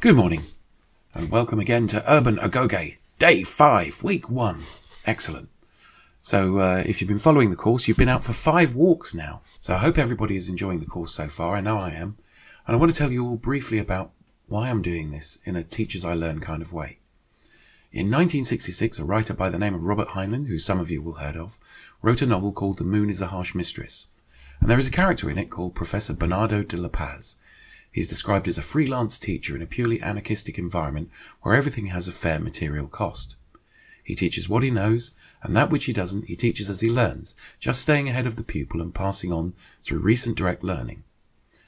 Good morning, and welcome again to Urban Agoge, Day 5, Week 1. Excellent. So if you've been following the course, you've been out for 5 walks now. So I hope everybody is enjoying the course so far. I know I am. And I want to tell you all briefly about why I'm doing this in a teach as I learn kind of way. In 1966, a writer by the name of Robert Heinlein, who some of you will have heard of, wrote a novel called The Moon is a Harsh Mistress. And there is a character in it called Professor Bernardo de la Paz. He's described as a freelance teacher in a purely anarchistic environment where everything has a fair material cost. He teaches what he knows, and that which he doesn't, he teaches as he learns, just staying ahead of the pupil and passing on through recent direct learning.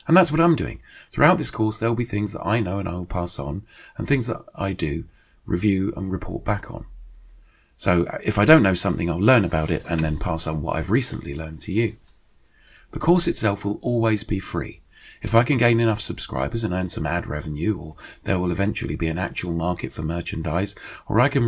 And that's what I'm doing. Throughout this course, there will be things that I know and I will pass on, and things that I do, review and report back on. So if I don't know something, I'll learn about it and then pass on what I've recently learned to you. The course itself will always be free. If I can gain enough subscribers and earn some ad revenue, or there will eventually be an actual market for merchandise, or I can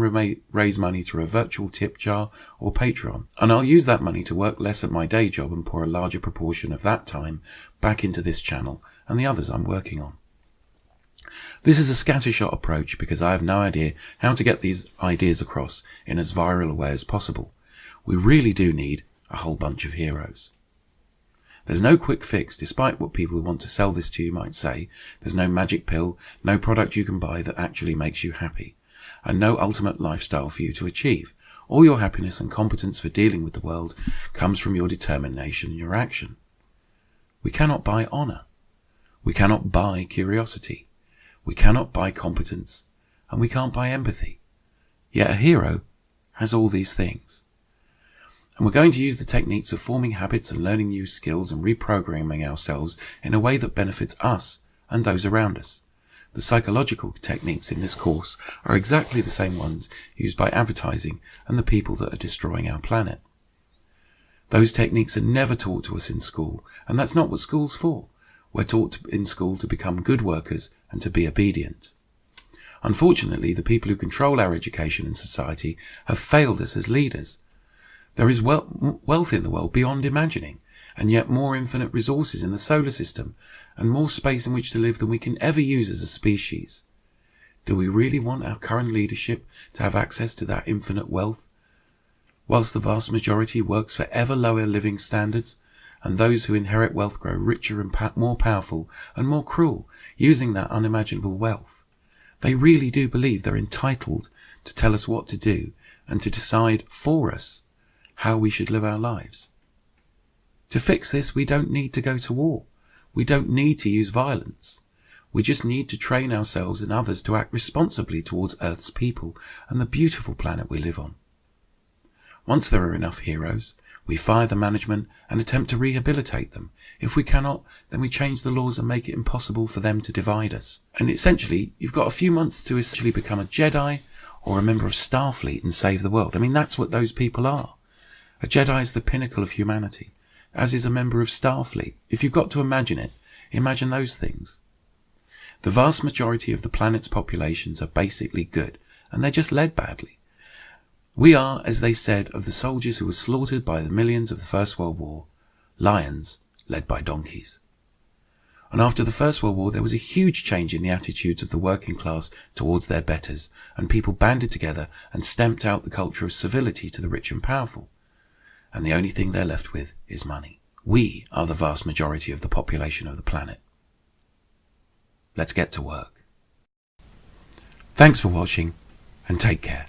raise money through a virtual tip jar or Patreon, and I'll use that money to work less at my day job and pour a larger proportion of that time back into this channel and the others I'm working on. This is a scattershot approach because I have no idea how to get these ideas across in as viral a way as possible. We really do need a whole bunch of heroes. There's no quick fix, despite what people who want to sell this to you might say. There's no magic pill, no product you can buy that actually makes you happy, and no ultimate lifestyle for you to achieve. All your happiness and competence for dealing with the world comes from your determination and your action. We cannot buy honour. We cannot buy curiosity. We cannot buy competence, and we can't buy empathy. Yet a hero has all these things. And we're going to use the techniques of forming habits and learning new skills and reprogramming ourselves in a way that benefits us and those around us. The psychological techniques in this course are exactly the same ones used by advertising and the people that are destroying our planet. Those techniques are never taught to us in school, and that's not what school's for. We're taught in school to become good workers and to be obedient. Unfortunately, the people who control our education and society have failed us as leaders. There is wealth in the world beyond imagining, and yet more infinite resources in the solar system, and more space in which to live than we can ever use as a species. Do we really want our current leadership to have access to that infinite wealth, whilst the vast majority works for ever lower living standards, and those who inherit wealth grow richer and more powerful and more cruel, using that unimaginable wealth? They really do believe they're entitled to tell us what to do and to decide for us how we should live our lives. To fix this, we don't need to go to war. We don't need to use violence. We just need to train ourselves and others to act responsibly towards Earth's people and the beautiful planet we live on. Once there are enough heroes, we fire the management and attempt to rehabilitate them. If we cannot, then we change the laws and make it impossible for them to divide us. And essentially, you've got a few months to essentially become a Jedi or a member of Starfleet and save the world. I mean, that's what those people are. A Jedi is the pinnacle of humanity, as is a member of Starfleet. If you've got to imagine it, imagine those things. The vast majority of the planet's populations are basically good, and they're just led badly. We are, as they said of the soldiers who were slaughtered by the millions of the First World War, lions led by donkeys. And after the First World War, there was a huge change in the attitudes of the working class towards their betters, and people banded together and stamped out the culture of civility to the rich and powerful. And the only thing they're left with is money. We are the vast majority of the population of the planet. Let's get to work. Thanks for watching, and take care.